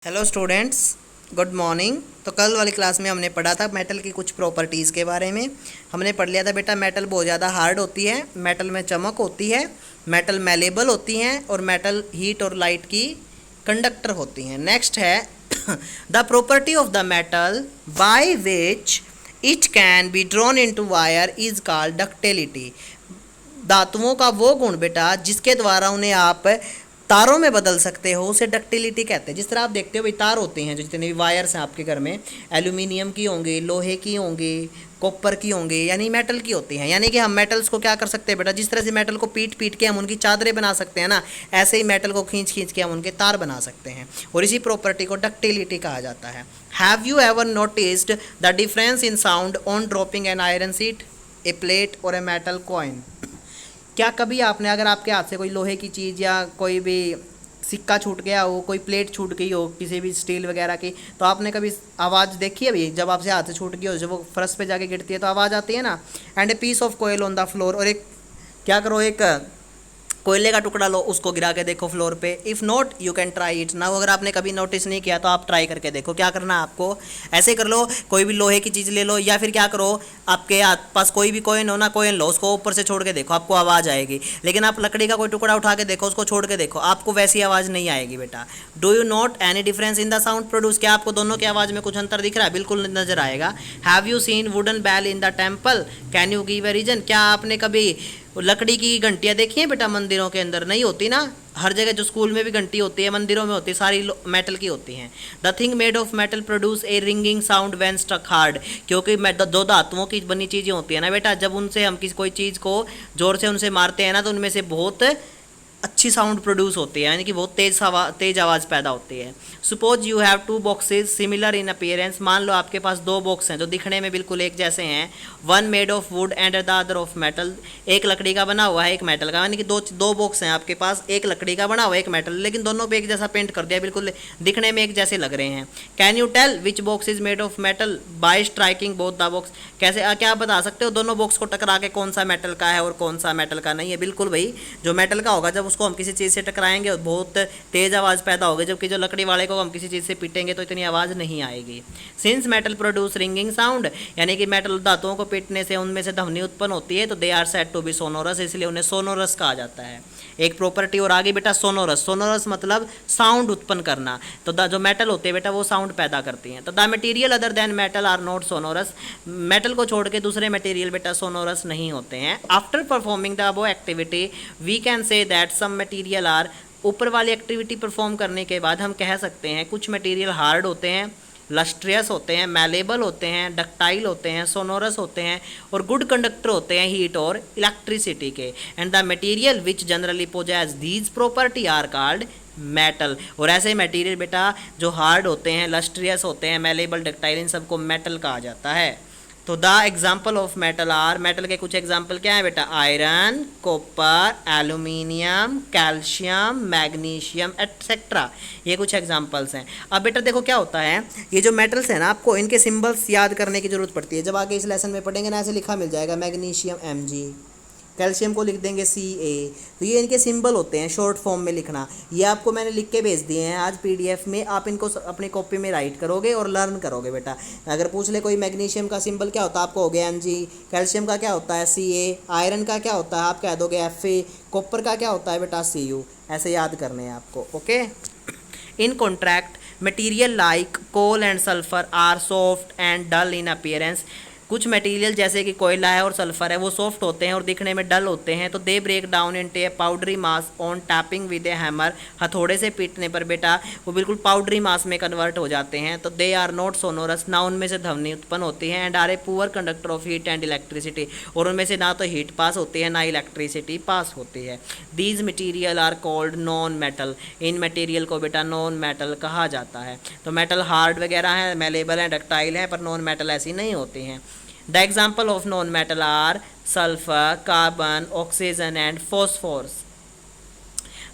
Hello students, good morning. तो कल वाली क्लास में हमने पढ़ा था मेटल की कुछ प्रॉपर्टीज़ के बारे में। हमने पढ़ लिया था बेटा, मेटल बहुत ज़्यादा हार्ड होती है, मेटल में चमक होती है, मेटल मेलेबल होती हैं और मेटल हीट और लाइट की कंडक्टर होती हैं। नेक्स्ट है the property of the metal by which it can be drawn into wire is called ductility. धातुओं का वो गुण बेटा जिसके द्वारा उन्हें आप तारों में बदल सकते हो उसे डक्टिलिटी कहते हैं। जिस तरह आप देखते हो भाई, तार होते हैं जो जितने भी वायर्स हैं आपके घर में, एल्यूमिनियम की होंगे, लोहे की होंगे, कॉपर की होंगे, यानी मेटल की होती हैं। यानी कि हम मेटल्स को क्या कर सकते हैं बेटा, जिस तरह से मेटल को पीट पीट के हम उनकी चादरें बना सकते हैं ना, ऐसे ही मेटल को खींच खींच के हम उनके तार बना सकते हैं और इसी प्रॉपर्टी को डक्टिलिटी कहा जाता है। Have you ever noticed the difference in sound on dropping an iron seat, A plate और ए मेटल कॉइन? क्या कभी आपने, अगर आपके हाथ से कोई लोहे की चीज़ या कोई भी सिक्का छूट गया हो, कोई प्लेट छूट गई हो किसी भी स्टील वगैरह की, तो आपने कभी आवाज़ देखी है? अभी जब आपसे हाथ से छूट गई हो, जब वो फर्श पे जाके गिरती है तो आवाज़ आती है ना। And a piece of coil on the floor, और एक क्या करो, एक कोयले का टुकड़ा लो, उसको गिरा के देखो फ्लोर पे। If not you can try it now. अगर आपने कभी नोटिस नहीं किया तो आप ट्राई करके देखो। क्या करना है आपको, ऐसे कर लो, कोई भी लोहे की चीज़ ले लो या फिर क्या करो, आपके पास कोई भी कॉइन हो ना, कॉइन लो, उसको ऊपर से छोड़ के देखो, आपको आवाज़ आएगी। लेकिन आप लकड़ी का कोई टुकड़ा उठा के देखो, उसको छोड़ के देखो, आपको वैसी आवाज़ नहीं आएगी बेटा। Do you note any difference in the sound produce? क्या आपको दोनों की आवाज़ में कुछ अंतर दिख रहा है? बिल्कुल नजर आएगा। Have you seen wooden bell in the temple, can you give a reason? क्या आपने कभी लकड़ी की घंटियाँ देखी हैं बेटा? मंदिरों के अंदर नहीं होती ना, हर जगह जो स्कूल में भी घंटी होती है, मंदिरों में होती है, सारी मेटल की होती हैं। The thing made of metal produce a ringing sound when struck hard, क्योंकि दो धातुओं की बनी चीज़ें होती है ना बेटा, जब उनसे हम किसी कोई चीज़ को जोर से उनसे मारते हैं ना, तो उनमें से बहुत अच्छी साउंड प्रोड्यूस होती है, यानी कि बहुत तेज आवाज़ पैदा होती है। Suppose you have two boxes similar in appearance, मान लो आपके पास दो बॉक्स हैं जो दिखने में बिल्कुल एक जैसे हैं। One made of would and the other of metal, एक लकड़ी का बना हुआ है एक मेटल का, यानी कि दो बॉक्स हैं आपके पास, एक लकड़ी का बना हुआ है एक मेटल, लेकिन दोनों पे एक जैसा पेंट कर दिया, बिल्कुल दिखने में एक जैसे लग रहे हैं। Can you tell which box is made of metal by striking both the box? कैसे, क्या आप बता सकते हो दोनों बॉक्स को टकरा के कौन सा मेटल का है और कौन सा मेटल का नहीं है? बिल्कुल भाई, जो मेटल का होगा जब उसको हम किसी चीज़ से टकराएंगे बहुत तेज आवाज़ पैदा होगी, जबकि जो लकड़ी वाले को हम किसी चीज़ से पीटेंगे तो इतनी आवाज़ नहीं आएगी। Since metal produce ringing sound, यानी कि मेटल धातुओं को पीटने से उनमें से ध्वनि उत्पन्न होती है, तो they are said to be sonorous, इसलिए उन्हें सोनोरस कहा जाता है। एक प्रॉपर्टी और आगे बेटा, सोनोरस। सोनोरस मतलब साउंड उत्पन्न करना, तो जो मेटल होते हैं बेटा वो साउंड पैदा करती हैं। तो the material other than metal are not sonorous, metal को छोड़ के दूसरे मटेरियल बेटा सोनोरस नहीं होते हैं। After performing the above activity we can say that some material are, ऊपर वाली एक्टिविटी परफॉर्म करने के बाद हम कह सकते हैं कुछ मटेरियल हार्ड होते हैं, लस्ट्रियस होते हैं, मैलेबल होते हैं, डक्टाइल होते हैं, सोनोरस होते हैं और गुड कंडक्टर होते हैं हीट और इलेक्ट्रिसिटी के। And the material which generally possess these property are called metal. और ऐसे मटेरियल बेटा जो हार्ड होते हैं, लस्ट्रियस होते हैं, मैलेबल, डक्टाइल, इन सबको मेटल कहा जाता है। तो the example of metal are, metal के कुछ एग्जाम्पल क्या है बेटा? Iron, copper, aluminium, calcium, magnesium etcetera, ये कुछ एग्जाम्पल्स हैं। अब बेटा देखो क्या होता है, ये जो मेटल्स हैं ना, आपको इनके सिंबल्स याद करने की जरूरत पड़ती है। जब आगे इस लेसन में पढ़ेंगे ना, ऐसे लिखा मिल जाएगा, मैग्नीशियम Mg, कैल्शियम को लिख देंगे Ca। तो ये इनके सिंबल होते हैं, शॉर्ट फॉर्म में लिखना। ये आपको मैंने लिख के भेज दिए हैं आज PDF में, आप इनको अपनी कॉपी में राइट करोगे और लर्न करोगे बेटा। अगर पूछ ले कोई मैग्नीशियम का सिंबल क्या होता है, आपको हो गया Mg, कैल्शियम का क्या होता है Ca, आयरन का क्या होता है आप कह दोगे Fa, कॉपर का क्या होता है बेटा Cu। ऐसे याद करने हैं आपको, okay. In contrast material like coal and sulphur are soft and dull in appearance, कुछ मटेरियल जैसे कि कोयला है और सल्फर है वो सॉफ्ट होते हैं और दिखने में डल होते हैं। तो they break down into a powdery mass on tapping with a hammer, हथौड़े से पीटने पर बेटा वो बिल्कुल पाउडरी मास में कन्वर्ट हो जाते हैं। तो दे आर नॉट सोनोरस, ना उनमें से ध्वनि उत्पन्न होती है। And are a poor conductor of heat and electricity, और उनमें से ना तो हीट पास होती है ना इलेक्ट्रिसिटी पास होती है। These material are called non metal, इन मटीरियल को बेटा नॉन मेटल कहा जाता है। तो मेटल हार्ड वगैरह हैं, मेलेबल हैं, डक्टाइल हैं, पर नॉन मेटल ऐसी नहीं होती हैं। The example of non-metal are sulfur, carbon, oxygen and phosphorus।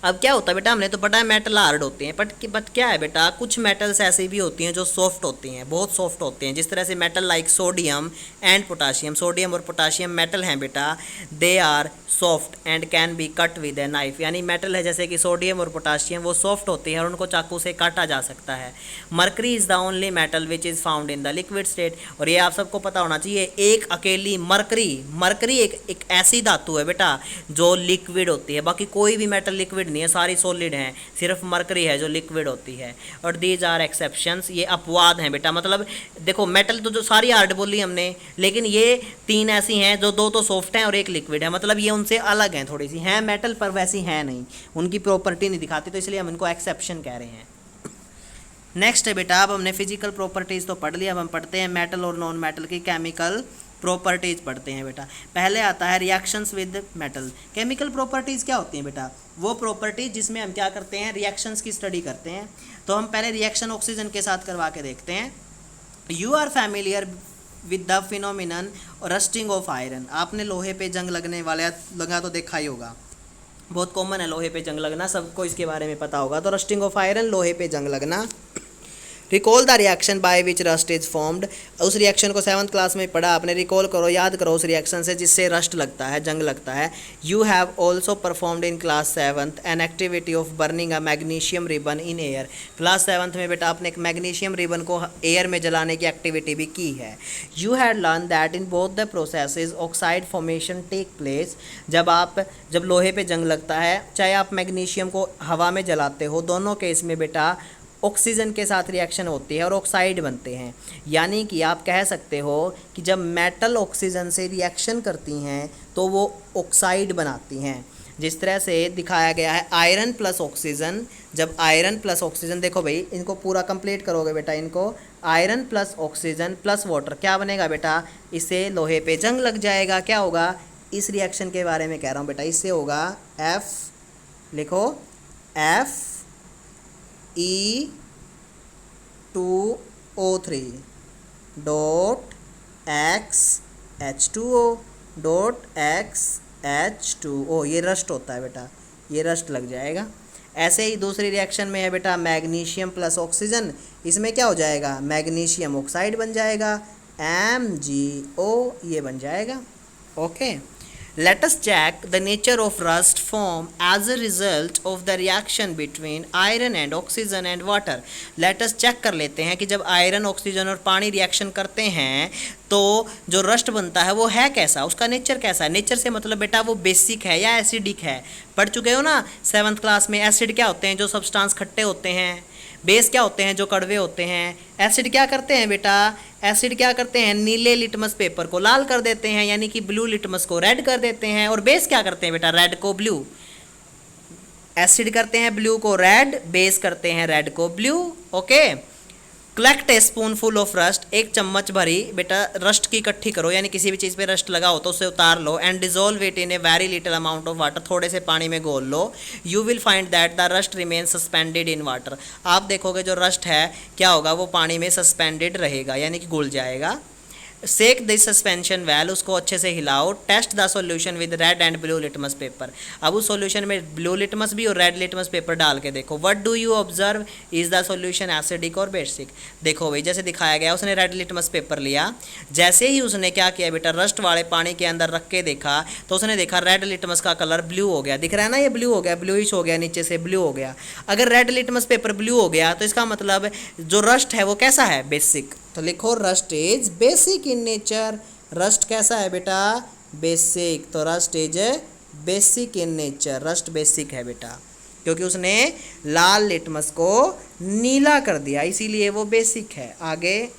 अब क्या होता है बेटा, हमने तो पढ़ा है मेटल हार्ड होते हैं, बट क्या है बेटा, कुछ मेटल्स ऐसी भी होती हैं जो सॉफ्ट होती हैं, बहुत सॉफ्ट होते हैं। जिस तरह से metal like sodium and potassium, sodium और पोटाशियम मेटल हैं बेटा, they are soft and can be cut with a knife, यानी मेटल है जैसे कि सोडियम और पोटाशियम वो सॉफ्ट होती है और उनको चाकू से काटा जा सकता है। Mercury is the only metal which is found in the liquid state, और ये आप सबको पता होना चाहिए, एक अकेली मरकरी एक ऐसी धातु है बेटा जो लिक्विड होती है, बाकी कोई भी मेटल लिक्विड नहीं है, सारी सॉलिड हैं, सिर्फ मरकरी है जो लिक्विड होती है। और दीज आर एक्सेप्शंस, ये अपवाद हैं बेटा, मतलब देखो मेटल तो जो सारी हार्ड बोली हमने, लेकिन ये 3 ऐसी हैं जो 2 तो सॉफ्ट हैं और एक लिक्विड है, मतलब ये उनसे अलग हैं, थोड़ी सी हैं मेटल पर वैसी हैं नहीं, उनकी प्रॉपर्टी नहीं दिखाती, तो इसलिए हम इनको एक्सेप्शन कह रहे हैं। नेक्स्ट है बेटा, अब हमने फिजिकल प्रॉपर्टीज़ तो पढ़ लिया, अब हम पढ़ते हैं मेटल और नॉन मेटल की केमिकल प्रॉपर्टीज़ पढ़ते हैं बेटा। पहले आता है reactions with metal. Chemical properties क्या होती हैं बेटा? वो प्रॉपर्टीज जिसमें हम क्या करते हैं, रिएक्शंस की स्टडी करते हैं। तो हम पहले रिएक्शन ऑक्सीजन के साथ करवा के देखते हैं। You are familiar with the phenomenon rusting of iron. आपने लोहे पे जंग लगा तो देखा ही होगा, बहुत कॉमन है लोहे पे जंग लगना, सबको इसके बारे में पता होगा। तो रस्टिंग ऑफ आयरन, लोहे पे जंग लगना। Recall the reaction by which rust is formed. उस रिएक्शन को 7th क्लास में पढ़ा आपने, रिकॉल करो, याद करो उस रिएक्शन से जिससे रस्ट लगता है, जंग लगता है। You have also performed in class 7th an activity of burning a magnesium ribbon in air. Class 7th में बेटा आपने एक मैग्नीशियम रिबन को एयर में जलाने की एक्टिविटी भी की है। You had learn that in both the processes oxide formation take place. जब लोहे पे जंग लगता है, चाहे आप मैग्नीशियम को हवा में जलाते हो, दोनों केस में बेटा ऑक्सीजन के साथ रिएक्शन होती है और ऑक्साइड बनते हैं। यानी कि आप कह सकते हो कि जब मेटल ऑक्सीजन से रिएक्शन करती हैं तो वो ऑक्साइड बनाती हैं। जिस तरह से दिखाया गया है आयरन प्लस ऑक्सीजन, जब आयरन प्लस ऑक्सीजन, देखो भाई इनको पूरा कंप्लीट करोगे बेटा, इनको iron plus oxygen plus water क्या बनेगा बेटा, इससे लोहे पे जंग लग जाएगा। क्या होगा, इस रिएक्शन के बारे में कह रहा हूँ बेटा, इससे होगा F, लिखो Fe2O3 dot XH2O dot XH2O, ये रस्ट होता है बेटा, ये रस्ट लग जाएगा। ऐसे ही दूसरी रिएक्शन में है बेटा मैग्नीशियम प्लस ऑक्सीजन, इसमें क्या हो जाएगा, मैग्नीशियम ऑक्साइड बन जाएगा, MgO, ये बन जाएगा। Okay, let us check the nature of rust form as a result of the reaction between iron and oxygen and water। let us check कर लेते हैं कि जब आयरन, ऑक्सीजन और पानी रिएक्शन करते हैं तो जो रस्ट बनता है वो है कैसा, उसका नेचर कैसा है। नेचर से मतलब बेटा वो बेसिक है या एसिडिक है। पढ़ चुके हो ना 7th क्लास में, एसिड क्या होते हैं, जो सब्सटेंस खट्टे होते हैं, बेस क्या होते हैं, जो कड़वे होते हैं। एसिड क्या करते हैं बेटा, एसिड क्या करते हैं, नीले लिटमस पेपर को लाल कर देते हैं, यानी कि ब्लू लिटमस को रेड कर देते हैं। और बेस क्या करते हैं बेटा, रेड को ब्लू। एसिड करते हैं ब्लू को रेड, बेस करते हैं रेड को blue. Okay, collect A spoonful of rust, एक चम्मच भरी बेटा रस्ट की इकट्ठी करो, यानी किसी भी चीज़ पे रस्ट लगा हो तो उसे उतार लो। And dissolve it in a very little amount of water, थोड़े से पानी में घोल लो। You will find that the rust remain suspended in water. आप देखोगे जो रस्ट है क्या होगा, वो पानी में सस्पेंडेड रहेगा, यानी कि घुल जाएगा। सेक दिस सस्पेंशन वेल, उसको अच्छे से हिलाओ। Test the solution with red and blue litmus paper. अब उस सॉल्यूशन में ब्लू लिटमस भी और रेड लिटमस पेपर डाल के देखो। What do you observe, is the solution acidic और बेसिक। देखो भाई जैसे दिखाया गया, उसने रेड लिटमस पेपर लिया, जैसे ही उसने क्या किया बेटा, रस्ट वाले पानी के अंदर रख के देखा तो उसने देखा रेड लिटमस का कलर ब्लू हो गया। दिख रहा है ना, ये ब्लू हो गया, ब्लूइश हो गया, नीचे से ब्लू हो गया। अगर रेड लिटमस पेपर ब्लू हो गया तो इसका मतलब जो रस्ट है वो कैसा है, बेसिक। तो लिखो rust is basic in nature. Rust कैसा है बेटा, बेसिक। तो rust is basic in nature, rust basic है बेटा, क्योंकि उसने लाल लिटमस को नीला कर दिया, इसीलिए वो बेसिक है। आगे,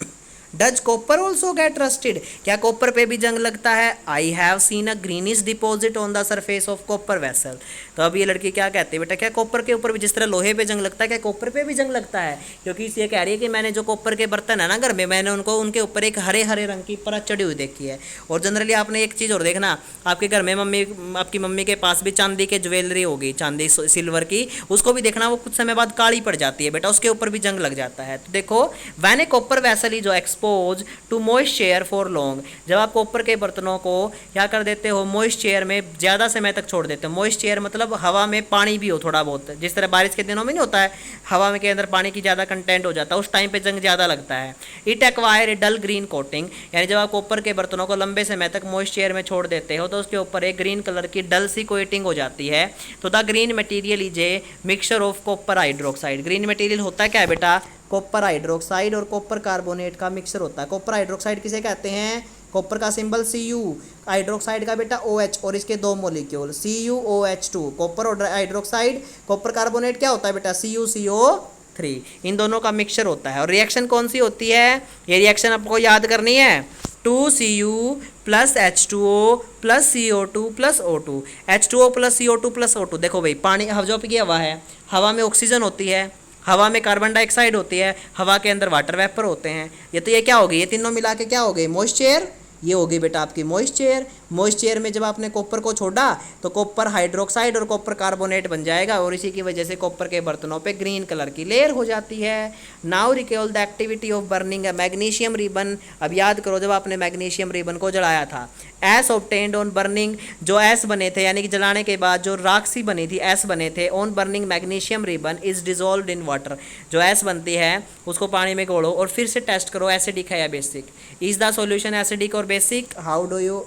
does copper also get rusted, क्या कॉपर पे भी जंग लगता है। I have seen a greenish deposit on the surface of copper vessel. तो अब ये लड़की क्या कहती है बेटा, क्या कॉपर के ऊपर भी जिस तरह लोहे पे जंग लगता है, क्या कॉपर पे भी जंग लगता है। क्योंकि ये कह रही है कि मैंने जो कॉपर के बर्तन है ना घर में, मैंने उनके ऊपर एक हरे हरे रंग की परत चढ़ी हुई देखी है। और जनरली आपने एक चीज़ और देखना, आपके घर में आपकी मम्मी के पास भी चांदी के ज्वेलरी होगी, चांदी सिल्वर की, उसको भी देखना वो कुछ समय बाद काली पड़ जाती है बेटा, उसके ऊपर भी जंग लग जाता है। तो देखो, when a copper vessel is expose to moist air for long. जब आप कॉपर के बर्तनों को क्या कर देते हो, मॉइस्ट एयर में ज़्यादा समय तक छोड़ देते हो। मॉइस्ट एयर मतलब हवा में पानी भी हो थोड़ा बहुत, जिस तरह बारिश के दिनों में नहीं होता है, हवा में के अंदर पानी की ज़्यादा कंटेंट हो जाता है, उस टाइम पे जंग ज़्यादा लगता है। It acquire a dull green coating, यानी जब आप कॉपर के बर्तनों को लंबे समय तक मॉइस्ट एयर में छोड़ देते हो तो उसके ऊपर एक ग्रीन कलर की डल सी कोटिंग हो जाती है। तो the green material is a mixture of copper hydroxide. Green material होता है क्या है बेटा, कॉपर हाइड्रोक्साइड और कॉपर कार्बोनेट का मिक्सचर होता है। कॉपर हाइड्रोक्साइड किसे कहते हैं, कॉपर का सिंबल Cu, हाइड्रोक्साइड का बेटा OH और इसके दो मोलिक्यूल CuOH2, कॉपर और हाइड्रोक्साइड। कॉपर कार्बोनेट क्या होता है बेटा, CuCO3, इन दोनों का मिक्सचर होता है। और रिएक्शन कौन सी होती है, ये रिएक्शन आपको याद करनी है, 2Cu plus H2O plus CO2 plus O2, H2O plus CO2 plus O2। देखो भाई पानी जो की हवा है, हवा में ऑक्सीजन होती है, हवा में कार्बन डाइऑक्साइड होती है, हवा के अंदर वाटर वेपर होते हैं। ये क्या हो गई, ये तीनों मिला के क्या हो गई, मॉइस्चर। ये हो गई बेटा आपकी मॉइस्चर। मॉइस्चर में जब आपने कॉपर को छोड़ा तो कॉपर हाइड्रोक्साइड और कॉपर कार्बोनेट बन जाएगा और इसी की वजह से कॉपर के बर्तनों पे ग्रीन कलर की लेयर हो जाती है। Now recall the activity of burning A magnesium ribbon. अब याद करो जब आपने मैग्नीशियम रिबन को जलाया था, एस ऑब्टेन्ड ऑन बर्निंग, जो एस बने थे यानी कि जलाने के बाद जो राखसी बनी थी, एस बने थे, on burning magnesium ribbon is dissolve in water. जो एस बनती है उसको पानी में घोलो और फिर से टेस्ट करो एसिडिक है या basic. Is the solution acidic और basic, how do you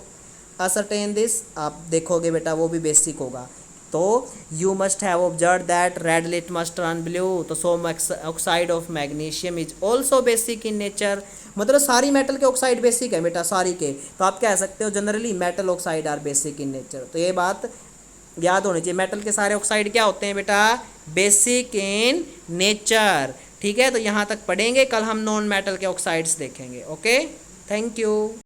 ascertain this, आप देखोगे बेटा वो भी बेसिक होगा। तो you must have observe that red lit must turn blue, तो some oxide of magnesium is also basic in nature. मतलब सारी मेटल के ऑक्साइड बेसिक है बेटा, सारी के। तो आप कह सकते हो generally metal oxide are basic in nature. तो ये बात याद होनी चाहिए, मेटल के सारे ऑक्साइड क्या होते हैं बेटा, बेसिक इन नेचर। ठीक है, तो यहाँ तक पढ़ेंगे, कल हम नॉन मेटल के ऑक्साइड्स देखेंगे। Okay, thank you.